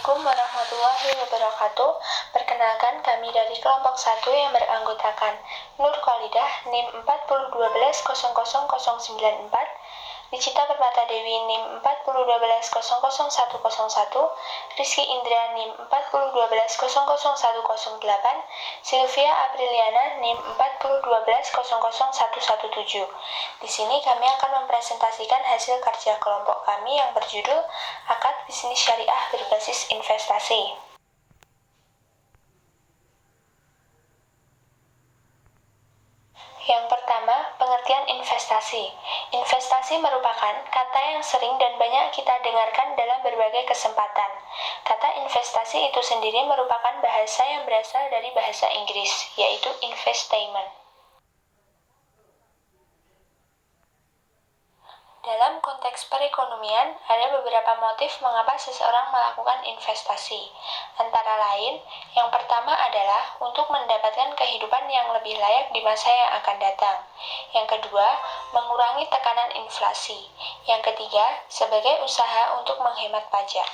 Assalamualaikum warahmatullahi wabarakatuh. Perkenalkan, kami dari kelompok 1 yang beranggotakan Nur Khalidah NIM 4012000094, Nicita Permata Dewi NIM 4012000101, Rizky Indra NIM 4012000108, Sylvia Apriliana NIM 4012000117. Di sini kami akan mempresentasikan hasil kerja kelompok kami yang berjudul Akad Bisnis Syariah Berbasis Investasi. Yang pertama, pengertian investasi. Investasi merupakan kata yang sering dan banyak kita dengarkan dalam berbagai kesempatan. Kata investasi itu sendiri merupakan bahasa yang berasal dari bahasa Inggris, yaitu investment. Dalam konteks perekonomian, ada beberapa motif mengapa seseorang melakukan investasi. Antara lain, yang pertama adalah untuk mendapatkan kehidupan yang lebih layak di masa yang akan datang. Yang kedua, mengurangi tekanan inflasi. Yang ketiga, sebagai usaha untuk menghemat pajak.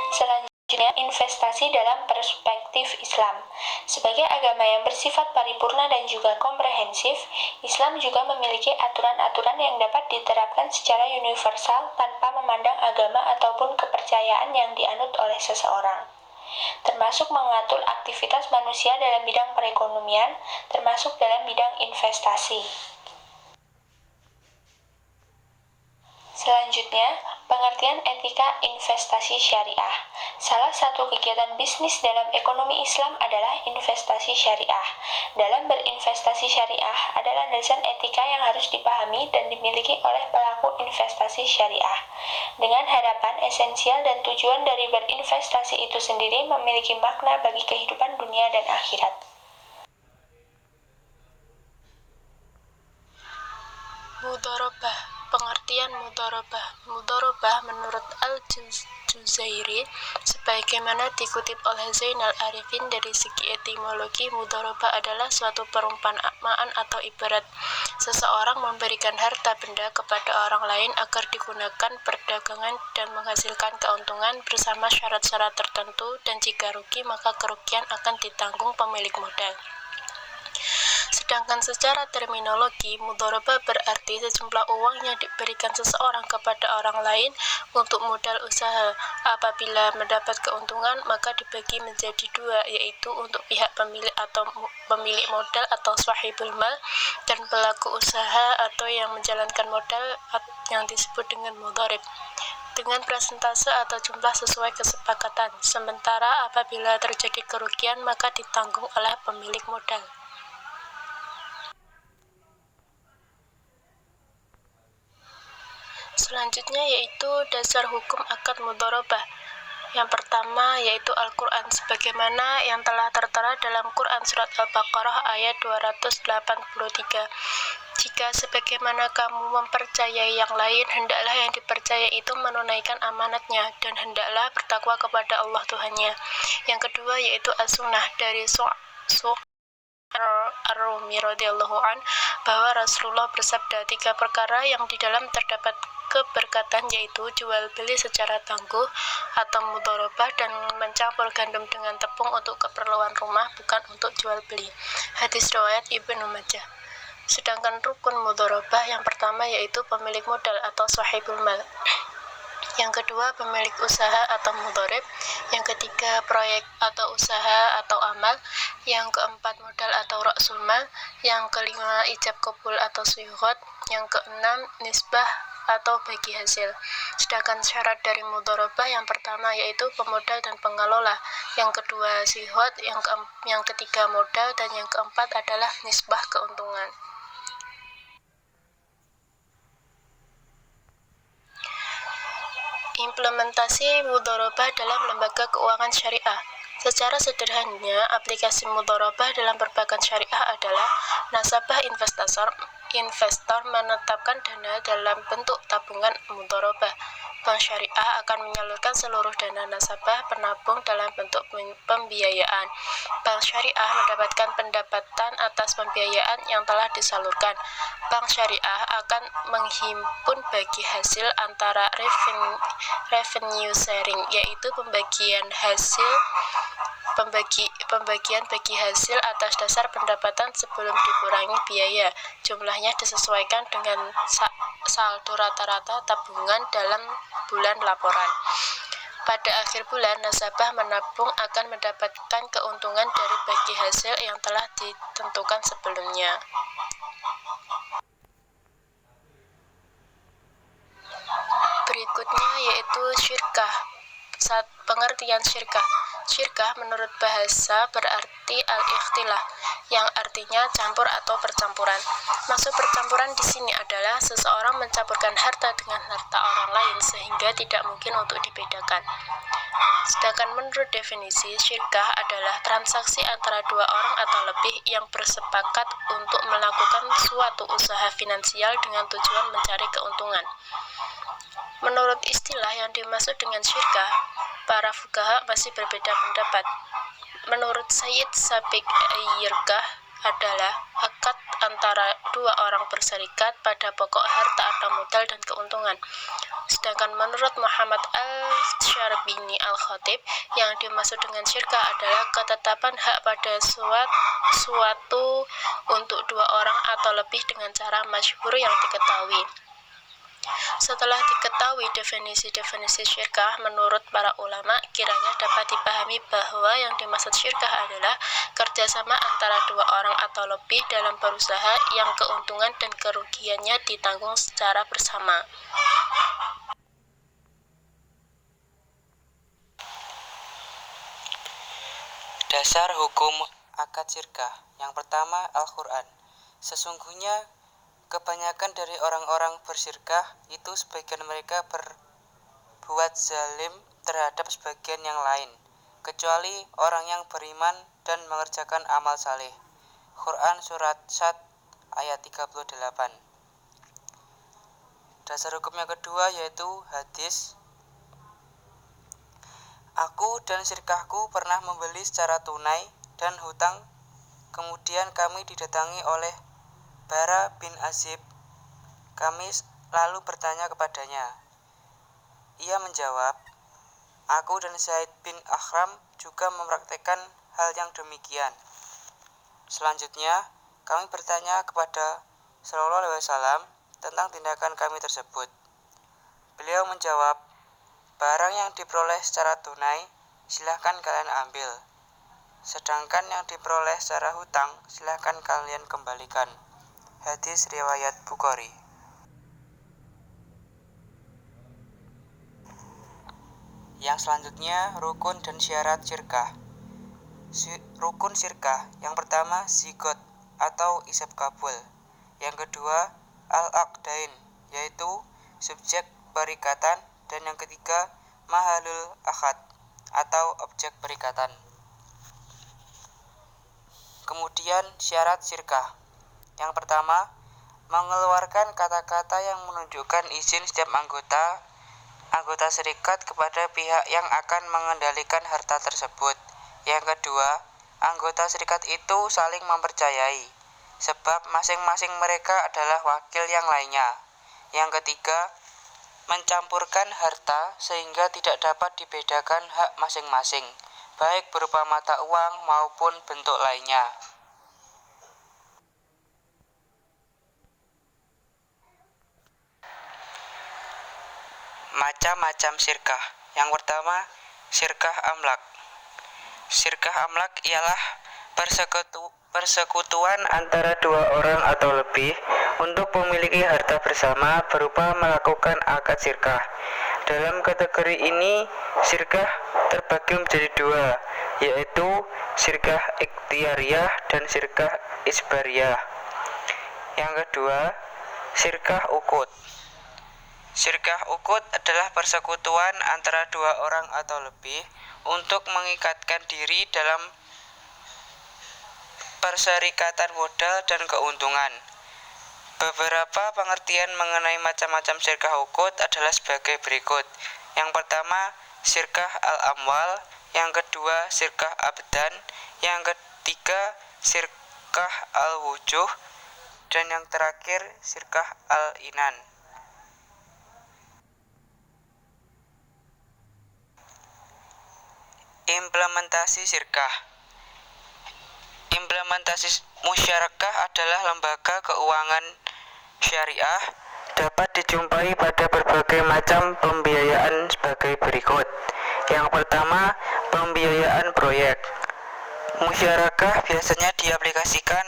Selanjutnya, investasi dalam perspektif Islam. Sebagai agama yang bersifat paripurna dan juga komprehensif, Islam juga memiliki aturan-aturan yang dapat diterapkan secara universal tanpa memandang agama ataupun kepercayaan yang dianut oleh seseorang, termasuk mengatur aktivitas manusia dalam bidang perekonomian, termasuk dalam bidang investasi. Selanjutnya, pengertian etika investasi syariah. Salah satu kegiatan bisnis dalam ekonomi Islam adalah investasi syariah. Dalam berinvestasi syariah ada landasan etika yang harus dipahami dan dimiliki oleh pelaku investasi syariah. Dengan harapan esensial dan tujuan dari berinvestasi itu sendiri memiliki makna bagi kehidupan dunia dan akhirat. Mudharabah. Pengertian mudharabah menurut Al-Juzairi sebagaimana dikutip oleh Zainal Arifin dari segi etimologi, mudharabah adalah suatu perumpamaan atau ibarat seseorang memberikan harta benda kepada orang lain agar digunakan perdagangan dan menghasilkan keuntungan bersama syarat-syarat tertentu, dan jika rugi maka kerugian akan ditanggung pemilik modal. Sedangkan secara terminologi, mudharabah berarti sejumlah uang yang diberikan seseorang kepada orang lain untuk modal usaha. Apabila mendapat keuntungan, maka dibagi menjadi dua, yaitu untuk pihak pemilik atau pemilik modal atau sahibul mal, dan pelaku usaha atau yang menjalankan modal yang disebut dengan mudharib, dengan persentase atau jumlah sesuai kesepakatan. Sementara apabila terjadi kerugian, maka ditanggung oleh pemilik modal. Selanjutnya yaitu dasar hukum akad mudharabah. Yang pertama yaitu Al-Quran, sebagaimana yang telah tertera dalam Quran Surat Al-Baqarah ayat 283. Jika sebagaimana kamu mempercayai yang lain, hendaklah yang dipercaya itu menunaikan amanatnya, dan hendaklah bertakwa kepada Allah Tuhannya. Yang kedua yaitu As-Sunnah dari Ar-Rumi radhiyallahu an, bahwa Rasulullah bersabda, 3 perkara yang di dalam terdapat keberkatan, yaitu jual beli secara tangguh atau mudharabah, dan mencampur gandum dengan tepung untuk keperluan rumah, bukan untuk jual beli. Hadis riwayat Ibnu Majah. Sedangkan rukun mudharabah yang pertama yaitu pemilik modal atau sahibul mal. Yang kedua pemilik usaha atau mudharib. Yang ketiga proyek atau usaha atau amal. Yang keempat modal atau ra'sul mal. Yang kelima ijab qabul atau syighot. Yang keenam nisbah atau bagi hasil. Sedangkan syarat dari mudharabah yang pertama yaitu pemodal dan pengelola. Yang kedua syighot, yang ketiga modal, dan yang keempat adalah nisbah keuntungan. Implementasi mudharabah dalam lembaga keuangan syariah. Secara sederhana, aplikasi mudharabah dalam perbankan syariah adalah nasabah investor menetapkan dana dalam bentuk tabungan mudharabah. Bank syariah akan menyalurkan seluruh dana nasabah penabung dalam bentuk pembiayaan. Bank syariah mendapatkan pendapatan atas pembiayaan yang telah disalurkan. Bank syariah akan menghimpun bagi hasil antara revenue sharing, yaitu pembagian bagi hasil atas dasar pendapatan sebelum dikurangi biaya. Jumlahnya disesuaikan dengan saldo rata-rata tabungan dalam bulan laporan. Pada akhir bulan, nasabah menabung akan mendapatkan keuntungan dari bagi hasil yang telah ditentukan sebelumnya. Berikutnya yaitu syirkah. Pengertian syirkah. Syirkah menurut bahasa berarti al-ikhtilah, yang artinya campur atau percampuran. Maksud percampuran di sini adalah seseorang mencampurkan harta dengan harta orang lain sehingga tidak mungkin untuk dibedakan. Sedangkan menurut definisi, syirkah adalah transaksi antara dua orang atau lebih yang bersepakat untuk melakukan suatu usaha finansial dengan tujuan mencari keuntungan. Menurut istilah yang dimaksud dengan syirkah, para fuqaha masih berbeda pendapat. Menurut Sayyid Sabiq Ayyirkah adalah akad antara dua orang berserikat pada pokok harta atau modal dan keuntungan. Sedangkan menurut Muhammad Al-Syarbini Al-Khatib, yang dimaksud dengan syirkah adalah ketetapan hak pada suatu untuk dua orang atau lebih dengan cara masyhur yang diketahui. Setelah diketahui definisi-definisi syirkah menurut para ulama, kiranya dapat dipahami bahwa yang dimaksud syirkah adalah kerjasama antara dua orang atau lebih dalam berusaha yang keuntungan dan kerugiannya ditanggung secara bersama. Dasar hukum akad syirkah. Yang pertama, Al-Quran. Sesungguhnya kebanyakan dari orang-orang bersyirkah itu sebagian mereka berbuat zalim terhadap sebagian yang lain, kecuali orang yang beriman dan mengerjakan amal saleh. Quran surat Sad ayat 38. Dasar hukum yang kedua yaitu hadis. Aku dan syirkahku pernah membeli secara tunai dan hutang, kemudian kami didatangi oleh Bara bin Azib. Kami lalu bertanya kepadanya. Ia menjawab, aku dan Zaid bin Akhram juga mempraktekkan hal yang demikian. Selanjutnya, kami bertanya kepada Sallallahu Alaihi Wasallam tentang tindakan kami tersebut. Beliau menjawab, barang yang diperoleh secara tunai, silahkan kalian ambil. Sedangkan yang diperoleh secara hutang, silahkan kalian kembalikan. Hadis riwayat Bukhari. Yang selanjutnya, rukun dan syarat syirkah. Rukun syirkah, yang pertama zigot atau isab kabul. Yang kedua, al-aqdain, yaitu subjek perikatan. Dan yang ketiga, mahalul akad atau objek perikatan. Kemudian syarat syirkah. Yang pertama, mengeluarkan kata-kata yang menunjukkan izin setiap anggota serikat kepada pihak yang akan mengendalikan harta tersebut. Yang kedua, anggota serikat itu saling mempercayai, sebab masing-masing mereka adalah wakil yang lainnya. Yang ketiga, mencampurkan harta sehingga tidak dapat dibedakan hak masing-masing, baik berupa mata uang maupun bentuk lainnya. Macam-macam syirkah. Yang pertama, syirkah amlak. Syirkah amlak ialah persekutuan antara dua orang atau lebih untuk memiliki harta bersama berupa melakukan akad syirkah. Dalam kategori ini, syirkah terbagi menjadi dua, yaitu syirkah ikhtiariyah dan syirkah isbariyah. Yang kedua, syirkah ukut. Syirkah ukut adalah persekutuan antara dua orang atau lebih untuk mengikatkan diri dalam perserikatan modal dan keuntungan. Beberapa pengertian mengenai macam-macam syirkah ukhuwah adalah sebagai berikut. Yang pertama, syirkah al-amwal, yang kedua, syirkah abdan, yang ketiga, syirkah al-wujuh, dan yang terakhir, syirkah al-inan. Implementasi syirkah. Implementasi musyarakah adalah lembaga keuangan syariah, dapat dijumpai pada berbagai macam pembiayaan sebagai berikut. Yang pertama, pembiayaan proyek. Musyarakah biasanya diaplikasikan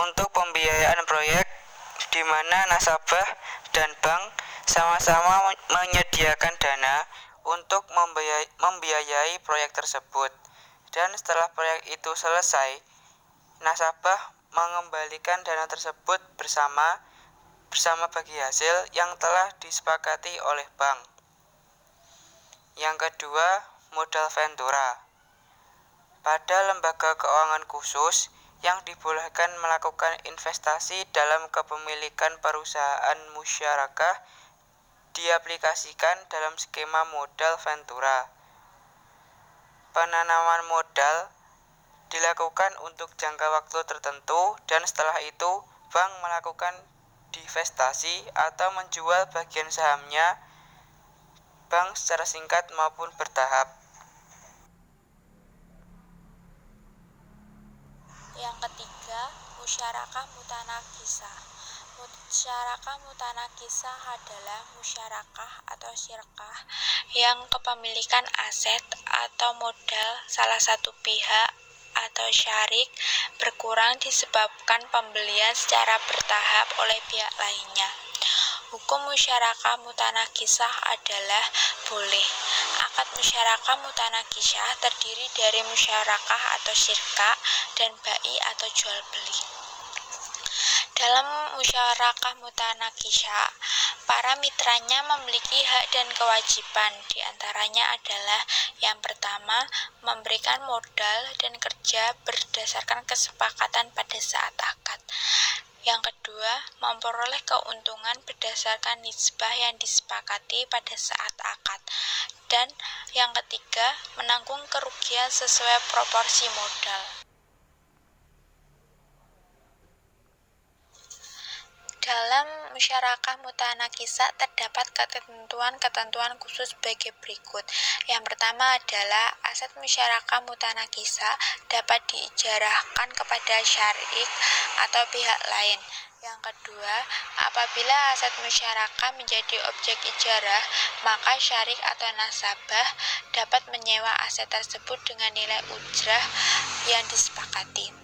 untuk pembiayaan proyek di mana nasabah dan bank sama-sama menyediakan dana untuk membiayai proyek tersebut. Dan setelah proyek itu selesai, nasabah mengembalikan dana tersebut bersama bagi hasil yang telah disepakati oleh bank. Yang kedua, modal ventura. Pada lembaga keuangan khusus yang dibolehkan melakukan investasi dalam kepemilikan perusahaan musyarakah diaplikasikan dalam skema modal ventura. Penanaman modal dilakukan untuk jangka waktu tertentu dan setelah itu bank melakukan divestasi atau menjual bagian sahamnya bank secara singkat maupun bertahap. Yang ketiga, musyarakah mutanakisah. Musyarakah mutanakisah adalah musyarakah atau syirkah yang kepemilikan aset atau modal salah satu pihak atau syarik berkurang disebabkan pembelian secara bertahap oleh pihak lainnya. Hukum musyarakah mutanakisah adalah boleh. Akad musyarakah mutanakisah terdiri dari musyarakah atau syirkah dan bai atau jual beli. Dalam musyarakah mutanakisah, para mitranya memiliki hak dan kewajiban. Di antaranya adalah yang pertama, memberikan modal dan kerja berdasarkan kesepakatan pada saat akad. Yang kedua, memperoleh keuntungan berdasarkan nisbah yang disepakati pada saat akad. Dan yang ketiga, menanggung kerugian sesuai proporsi modal. Dalam musyarakah mutanakisah terdapat ketentuan-ketentuan khusus sebagai berikut. Yang pertama adalah aset musyarakah mutanakisah dapat diijarahkan kepada syarik atau pihak lain. Yang kedua, apabila aset musyarakah menjadi objek ijarah, maka syarik atau nasabah dapat menyewa aset tersebut dengan nilai ujrah yang disepakati.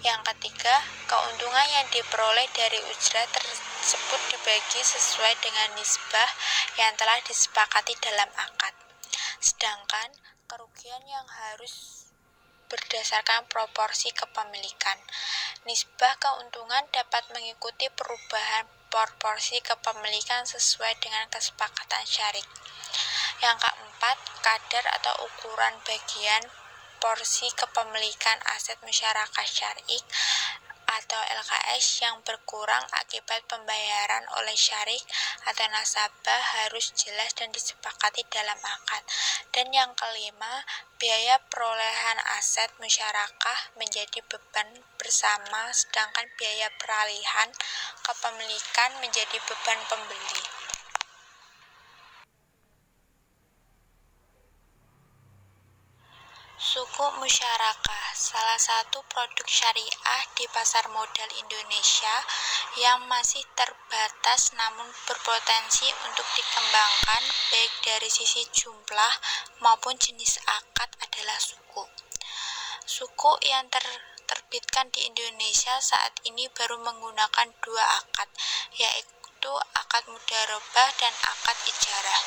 Yang ketiga, keuntungan yang diperoleh dari ujrah tersebut dibagi sesuai dengan nisbah yang telah disepakati dalam akad. Sedangkan kerugian yang harus berdasarkan proporsi kepemilikan. Nisbah keuntungan dapat mengikuti perubahan proporsi kepemilikan sesuai dengan kesepakatan syarik. Yang keempat, kadar atau ukuran bagian porsi kepemilikan aset musyarakah syarik atau LKS yang berkurang akibat pembayaran oleh syarik atau nasabah harus jelas dan disepakati dalam akad. Dan yang kelima, biaya perolehan aset musyarakah menjadi beban bersama, sedangkan biaya peralihan kepemilikan menjadi beban pembeli. Suku musyarakah, salah satu produk syariah di pasar modal Indonesia yang masih terbatas namun berpotensi untuk dikembangkan baik dari sisi jumlah maupun jenis akad adalah suku. Suku yang terbitkan di Indonesia saat ini baru menggunakan dua akad, yaitu akad mudharabah dan akad ijarah.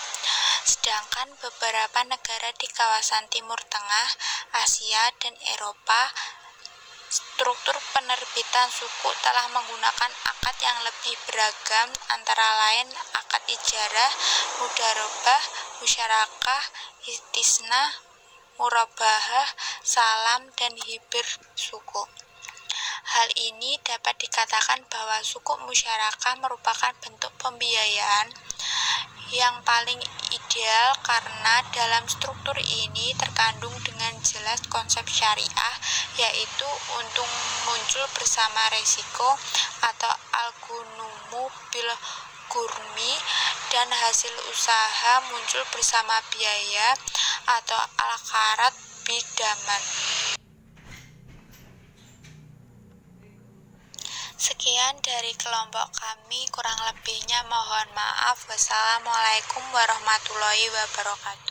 Sedangkan beberapa negara di kawasan Timur Tengah, Asia, dan Eropa, struktur penerbitan suku telah menggunakan akad yang lebih beragam, antara lain akad ijarah, mudharabah, musyarakah, istisna, murabahah, salam, dan hibir suku. Hal ini dapat dikatakan bahwa sukuk musyarakah merupakan bentuk pembiayaan yang paling ideal karena dalam struktur ini terkandung dengan jelas konsep syariah, yaitu untung muncul bersama resiko atau al-gunumu bil gurmi, dan hasil usaha muncul bersama biaya atau al-karat bidaman. Sekian dari kelompok kami, kurang lebihnya mohon maaf. Wassalamualaikum warahmatullahi wabarakatuh.